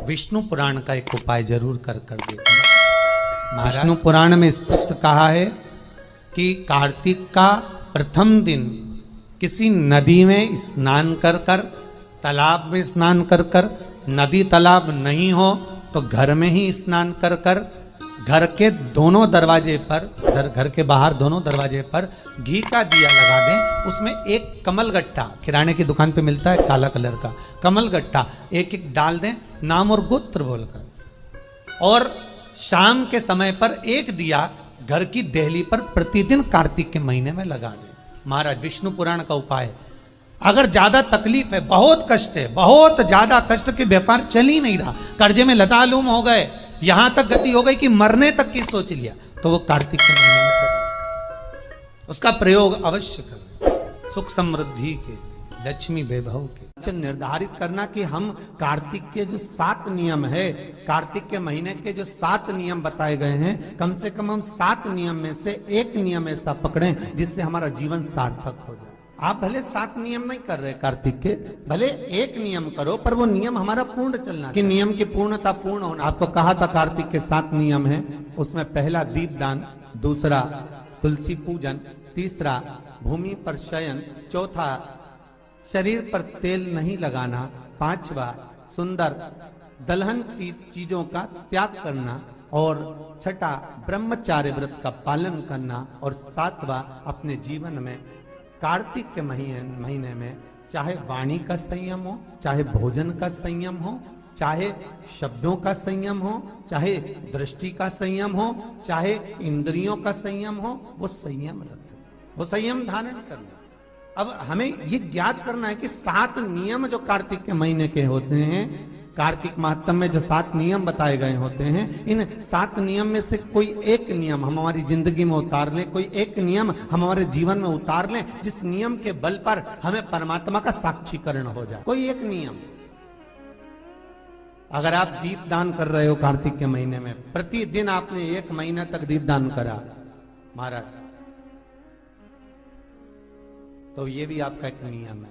विष्णु पुराण का एक उपाय जरूर कर देखना। विष्णु पुराण में स्पष्ट कहा है कि कार्तिक का प्रथम दिन किसी नदी में स्नान कर कर, तालाब में स्नान कर कर, नदी तालाब नहीं हो तो घर में ही स्नान कर कर, घर के दोनों दरवाजे पर, घर के बाहर दोनों दरवाजे पर घी का दिया लगा दें। उसमें एक कमल गट्टा, किराने की दुकान पे मिलता है काला कलर का कमल गट्टा, एक एक डाल दें नाम और गोत्र बोलकर, और शाम के समय पर एक दिया घर की देहली पर प्रतिदिन कार्तिक के महीने में लगा दें। महाराज विष्णु पुराण का उपाय है। अगर ज्यादा तकलीफ है, बहुत कष्ट है, बहुत ज्यादा कष्ट के व्यापार चल ही नहीं रहा, कर्जे में लतालूम हो गए, यहां तक गति हो गई कि मरने तक की सोच लिया, तो वो कार्तिक के महीने में करें, उसका प्रयोग अवश्य करें, सुख समृद्धि के, लक्ष्मी वैभव के। निर्धारित करना कि हम कार्तिक के जो 7 नियम है, कार्तिक के महीने के जो 7 नियम बताए गए हैं, कम से कम हम 7 नियम में से एक नियम ऐसा पकड़ें जिससे हमारा जीवन सार्थक हो जाए। आप भले 7 नियम नहीं कर रहे कार्तिक के, भले एक नियम करो, पर वो नियम हमारा पूर्ण चलना, कि नियम की पूर्णता पूर्ण होना। आपको कहा था कार्तिक के 7 नियम हैं, उसमें पहला दीपदान, दूसरा तुलसी पूजन, तीसरा भूमि पर शयन, चौथा शरीर पर तेल नहीं लगाना, पांचवा सुंदर दलहन की चीजों का त्याग करना, और छठा ब्रह्मचार्य व्रत का पालन करना, और सातवां अपने जीवन में कार्तिक के महीने में चाहे वाणी का संयम हो, चाहे भोजन का संयम हो, चाहे शब्दों का संयम हो, चाहे दृष्टि का संयम हो, चाहे इंद्रियों का संयम हो, वो संयम रखें, वो संयम धारण करना। अब हमें ये ज्ञात करना है कि 7 नियम जो कार्तिक के महीने के होते हैं, कार्तिक महात्म में जो 7 नियम बताए गए होते हैं, इन 7 नियम में से कोई एक नियम हम हमारी जिंदगी में उतार लें, कोई एक नियम हम हमारे जीवन में उतार लें, जिस नियम के बल पर हमें परमात्मा का साक्षीकरण हो जाए। कोई एक नियम, अगर आप दीपदान कर रहे हो कार्तिक के महीने में, प्रतिदिन आपने 1 महीना तक दीपदान करा महाराज, तो ये भी आपका एक नियम है।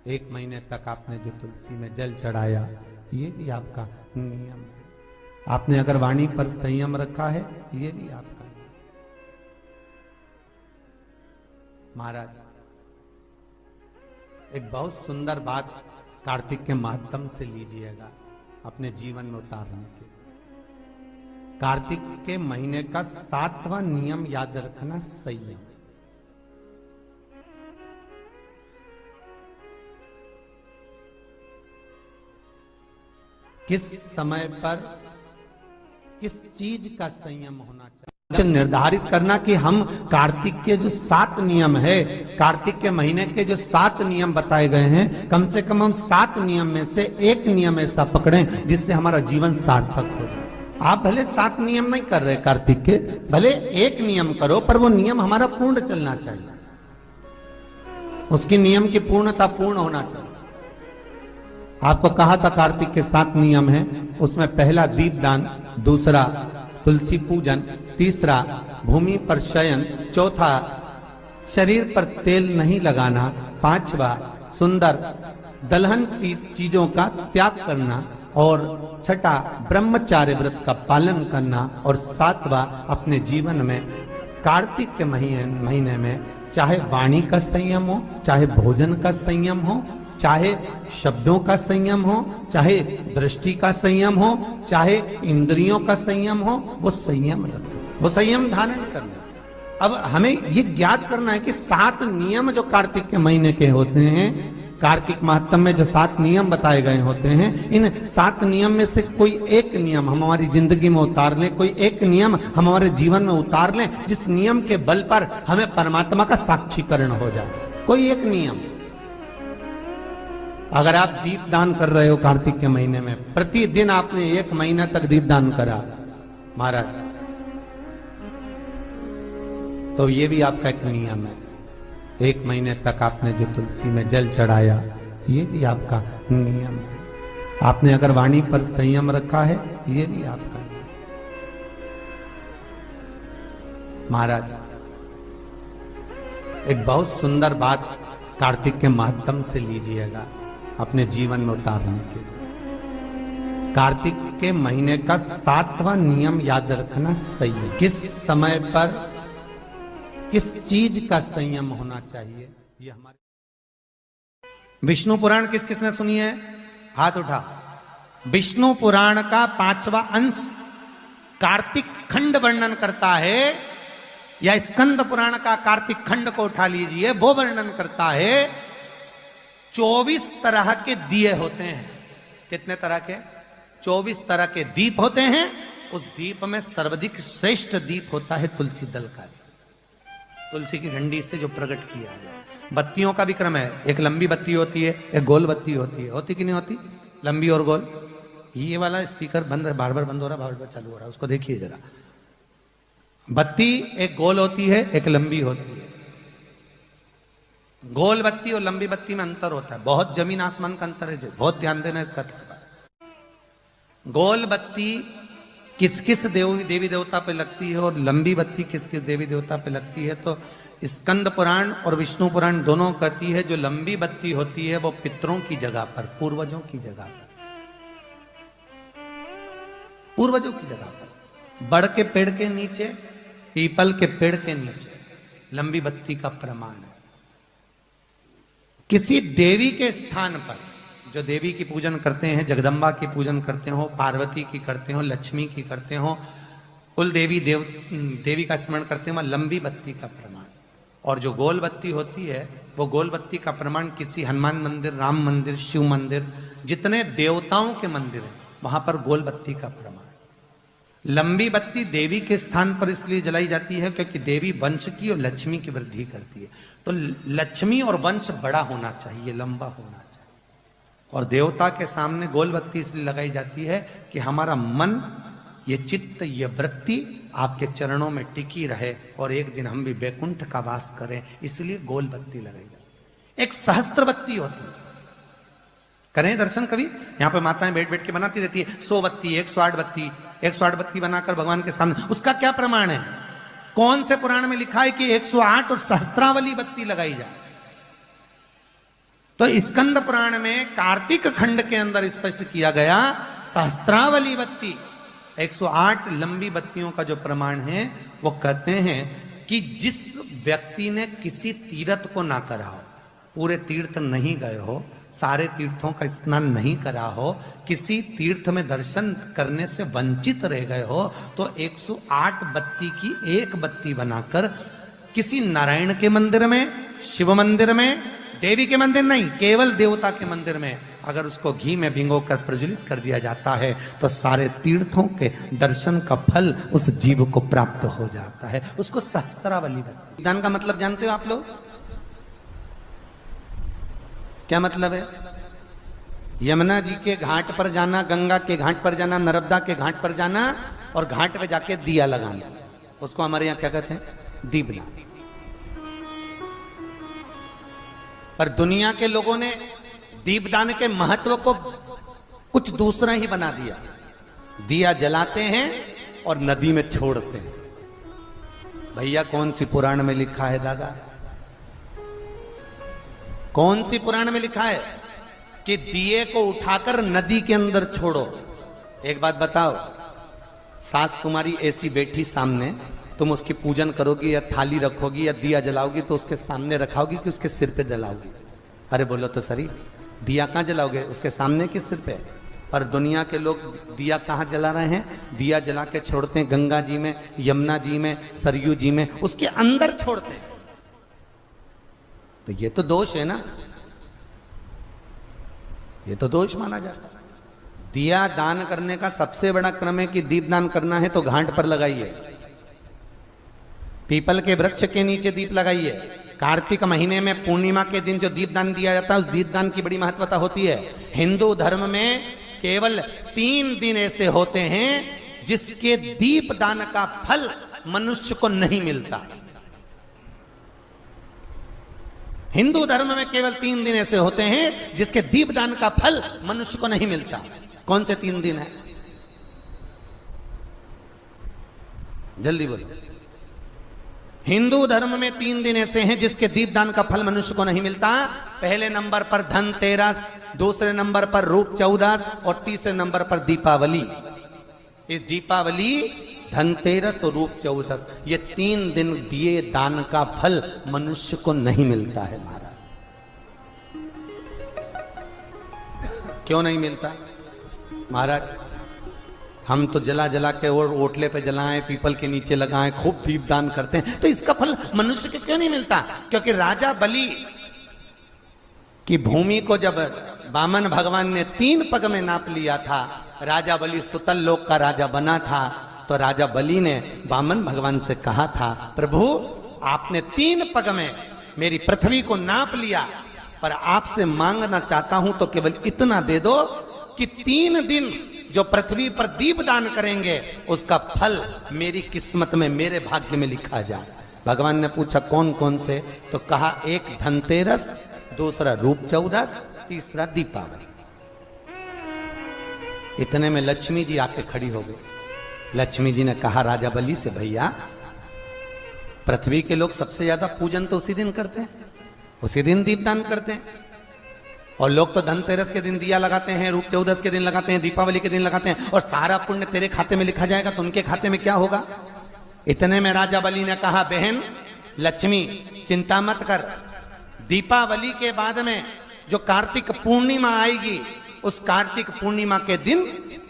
1 महीने तक आपने जो तुलसी में जल चढ़ाया, ये भी आपका नियम है। आपने अगर वाणी पर संयम रखा है, ये भी आपका नियम। महाराज एक बहुत सुंदर बात कार्तिक के माध्यम से लीजिएगा अपने जीवन में उतारने के। कार्तिक के महीने का 7वां नियम याद रखना, संयम। किस समय पर किस चीज का संयम होना चाहिए, निर्धारित करना कि हम कार्तिक के जो 7 नियम है, कार्तिक के महीने के जो 7 नियम बताए गए हैं, कम से कम हम 7 नियम में से एक नियम ऐसा पकड़ें जिससे हमारा जीवन सार्थक हो जाए। आप भले 7 नियम नहीं कर रहे कार्तिक के, भले एक नियम करो, पर वो नियम हमारा पूर्ण चलना चाहिए, उसकी नियम की पूर्णता पूर्ण होना चाहिए। आपको कहा था कार्तिक के 7 नियम हैं, उसमें पहला दीपदान, दूसरा तुलसी पूजन, तीसरा भूमि पर शयन, चौथा शरीर पर तेल नहीं लगाना, पांचवा सुंदर दलहन की चीजों का त्याग करना, और छठा ब्रह्मचार्य व्रत का पालन करना, और सातवां अपने जीवन में कार्तिक के महीने में चाहे वाणी का संयम हो, चाहे भोजन का संयम हो, चाहे शब्दों का संयम हो, चाहे दृष्टि का संयम हो, चाहे इंद्रियों का संयम हो, वो संयम रखें, वो संयम धारण करना। अब हमें ये ज्ञात करना है कि 7 नियम जो कार्तिक के महीने के होते हैं, कार्तिक महात्म में जो 7 नियम बताए गए होते हैं, इन 7 नियम में से कोई एक नियम हम हमारी जिंदगी में उतार लें, कोई एक नियम हम हमारे जीवन में उतार लें, जिस नियम के बल पर हमें परमात्मा का साक्षीकरण हो जाए। कोई एक नियम, अगर आप दीपदान कर रहे हो कार्तिक के महीने में, प्रतिदिन आपने 1 महीना तक दीपदान करा महाराज, तो ये भी आपका एक नियम है। 1 महीने तक आपने जो तुलसी में जल चढ़ाया, ये भी आपका नियम है। आपने अगर वाणी पर संयम रखा है, ये भी आपका नियम। महाराज एक बहुत सुंदर बात कार्तिक के माध्यम से लीजिएगा अपने जीवन में उतारने के। कार्तिक के महीने का 7वां नियम याद रखना सही है। किस समय पर किस चीज का संयम होना चाहिए, ये हमारे विष्णु पुराण किस किसने सुनी है? हाथ उठा। विष्णु पुराण का 5वां अंश कार्तिक खंड वर्णन करता है, या स्कंद पुराण का कार्तिक खंड को उठा लीजिए, वो वर्णन करता है 24 तरह के दिए होते हैं। कितने तरह के? 24 तरह के दीप होते हैं। उस दीप में सर्वाधिक श्रेष्ठ दीप होता है तुलसी दल का, तुलसी की डंडी से जो प्रकट किया है। बत्तियों का भी क्रम है, एक लंबी बत्ती होती है, एक गोल बत्ती होती है। होती कि नहीं होती? लंबी और गोल। ये वाला स्पीकर बंद है, बार बार बंद हो रहा, बार बार चालू हो रहा है, उसको देखिए जरा। बत्ती एक गोल होती है, एक लंबी होती है। गोल बत्ती और लंबी बत्ती में अंतर होता है, बहुत जमीन आसमान का अंतर है, बहुत ध्यान देना इसका। गोल बत्ती किस किस देवी देवता पे लगती है और लंबी बत्ती किस किस देवी देवता पे लगती है, तो स्कंद पुराण और विष्णु पुराण दोनों कहती है जो लंबी बत्ती होती है वो पितरों की जगह पर, पूर्वजों की जगह पर, पूर्वजों की जगह पर, बड़ के पेड़ के नीचे, पीपल के पेड़ के नीचे लंबी बत्ती का प्रमाण है। किसी देवी के स्थान पर, जो देवी की पूजन करते हैं, जगदम्बा की पूजन करते हो, पार्वती की करते हो, लक्ष्मी की करते हो, कुल देवी का स्मरण करते हैं, लंबी बत्ती का प्रमाण। और जो गोल बत्ती होती है वो गोल बत्ती का प्रमाण किसी हनुमान मंदिर, राम मंदिर, शिव मंदिर, जितने देवताओं के मंदिर हैं वहां पर गोल बत्ती का प्रमाण। लंबी बत्ती देवी के स्थान पर इसलिए जलाई जाती है क्योंकि देवी वंश की और लक्ष्मी की वृद्धि करती है। तो लक्ष्मी और वंश बड़ा होना चाहिए, लंबा होना चाहिए। और देवता के सामने गोल बत्ती इसलिए लगाई जाती है कि हमारा मन, ये चित्त, ये वृत्ति आपके चरणों में टिकी रहे और एक दिन हम भी वैकुंठ का वास करें, इसलिए गोल बत्ती लगाई जाती। एक सहस्त्र बत्ती होती है, करें दर्शन कभी? यहां पे माताएं बैठ बैठ के बनाती रहती है 100 बत्ती, 108 बत्ती, 108 बत्ती बनाकर भगवान के सामने। उसका क्या प्रमाण है? कौन से पुराण में लिखा है कि 108 और सहस्त्रावली बत्ती लगाई जाए? तो स्कंद पुराण में कार्तिक खंड के अंदर स्पष्ट किया गया, सहस्त्रावली बत्ती, 108 लंबी बत्तियों का जो प्रमाण है वो कहते हैं कि जिस व्यक्ति ने किसी तीर्थ को ना करा हो, पूरे तीर्थ नहीं गए हो, सारे तीर्थों का स्नान नहीं करा हो, किसी तीर्थ में दर्शन करने से वंचित रह गए हो, तो 108 बत्ती की एक बत्ती बनाकर किसी नारायण के मंदिर में, शिव मंदिर में, देवी के मंदिर नहीं, केवल देवता के मंदिर में अगर उसको घी में भिगोकर प्रज्वलित कर दिया जाता है तो सारे तीर्थों के दर्शन का फल उस जीव को प्राप्त हो जाता है। उसको सहस्त्रावली बत्ती। दान का मतलब जानते हो आप लोग? क्या मतलब है? यमुना जी के घाट पर जाना, गंगा के घाट पर जाना, नर्मदा के घाट पर जाना और घाट पे जाके दिया लगाना, उसको हमारे यहाँ क्या कहते हैं? दीपदान। पर दुनिया के लोगों ने दीपदान के महत्व को कुछ दूसरा ही बना दिया। दिया जलाते हैं और नदी में छोड़ते हैं। भैया कौन सी पुराण में लिखा है दादा? कौन सी पुराण में लिखा है कि दिए को उठाकर नदी के अंदर छोड़ो? एक बात बताओ, सास तुम्हारी ऐसी बैठी सामने, तुम उसकी पूजन करोगी या थाली रखोगी या दिया जलाओगी तो उसके सामने रखाओगी कि उसके सिर पे जलाओगी? अरे बोलो तो सही, दिया कहां जलाओगे? उसके सामने कि सिर पे? पर दुनिया के लोग दिया कहां जला रहे हैं? दिया जला के छोड़ते हैं गंगा जी में, यमुना जी में, सरयू जी में, उसके अंदर छोड़ते हैं। तो ये तो दोष है ना, ये तो दोष माना जाता है। दिया दान करने का सबसे बड़ा क्रम है कि दीप दान करना है तो घाट पर लगाइए, पीपल के वृक्ष के नीचे दीप लगाइए। कार्तिक महीने में पूर्णिमा के दिन जो दीपदान दिया जाता है उस दीपदान की बड़ी महत्वता होती है। हिंदू धर्म में केवल 3 दिन ऐसे होते हैं जिसके दीपदान का फल मनुष्य को नहीं मिलता। हिंदू धर्म में केवल 3 दिन ऐसे होते हैं जिसके दीपदान का फल मनुष्य को नहीं मिलता। कौन से 3 दिन है? जल्दी बोलो। हिंदू धर्म में 3 दिन ऐसे हैं जिसके दीपदान का फल मनुष्य को नहीं मिलता। पहले नंबर पर धनतेरस, दूसरे नंबर पर रूप चौदस और तीसरे नंबर पर दीपावली। इस दीपावली, धनतेरस और रूप चौदस, ये 3 दिन दिए दान का फल मनुष्य को नहीं मिलता है महाराज। क्यों नहीं मिलता महाराज? हम तो जला जला के और ओटले पे जलाएं, पीपल के नीचे लगाएं, खूब दीपदान करते हैं, तो इसका फल मनुष्य को क्यों नहीं मिलता? क्योंकि राजा बलि की भूमि को जब वामन भगवान ने 3 पग में नाप लिया था, राजा बलि सुतल लोक का राजा बना था, तो राजा बलि ने वामन भगवान से कहा था, प्रभु आपने 3 पग में मेरी पृथ्वी को नाप लिया, पर आपसे मांगना चाहता हूं तो केवल इतना दे दो कि 3 दिन जो पृथ्वी पर दीपदान करेंगे उसका फल मेरी किस्मत में, मेरे भाग्य में लिखा जाए। भगवान ने पूछा कौन कौन से? तो कहा एक धनतेरस, दूसरा रूप चौदस, तीसरा दीपावली। इतने में लक्ष्मी जी आके खड़ी हो गई। लक्ष्मी जी ने कहा राजा बलि से, भैया पृथ्वी के लोग सबसे ज्यादा पूजन तो उसी दिन करते हैं, उसी दिन दीपदान करते हैं, और लोग तो धनतेरस के दिन दिया लगाते हैं, रूप चौदस के दिन लगाते हैं, दीपावली के दिन लगाते हैं, और सारा पुण्य तेरे खाते में लिखा जाएगा, तो उनके खाते में क्या होगा? इतने में राजा बलि ने कहा, बहन लक्ष्मी चिंता मत कर, दीपावली के बाद में जो कार्तिक पूर्णिमा आएगी, उस कार्तिक पूर्णिमा के दिन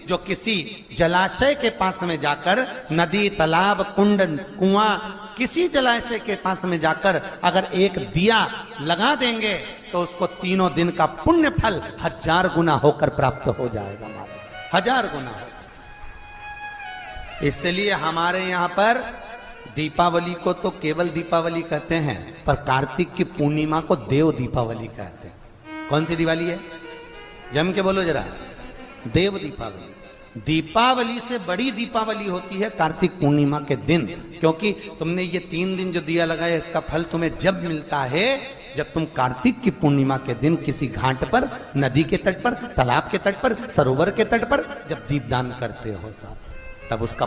जो किसी जलाशय के पास में जाकर, नदी, तालाब, कुंड, कुआं, किसी जलाशय के पास में जाकर अगर एक दिया लगा देंगे तो उसको 3 दिन का पुण्य फल 1000 गुना होकर प्राप्त हो जाएगा। 1000 गुना। इसलिए हमारे यहाँ पर दीपावली को तो केवल दीपावली कहते हैं, पर कार्तिक की पूर्णिमा को देव दीपावली कहते हैं। कौन सी दिवाली है? जम के बोलो जरा। देव दीपावली। दीपावली से बड़ी दीपावली होती है कार्तिक पूर्णिमा के दिन, क्योंकि तुमने ये 3 दिन जो दिया लगाया, इसका फल तुम्हें जब मिलता है जब तुम कार्तिक की पूर्णिमा के दिन किसी घाट पर, नदी के तट पर, तालाब के तट पर, सरोवर के तट पर जब दीपदान करते हो साहब, तब उसका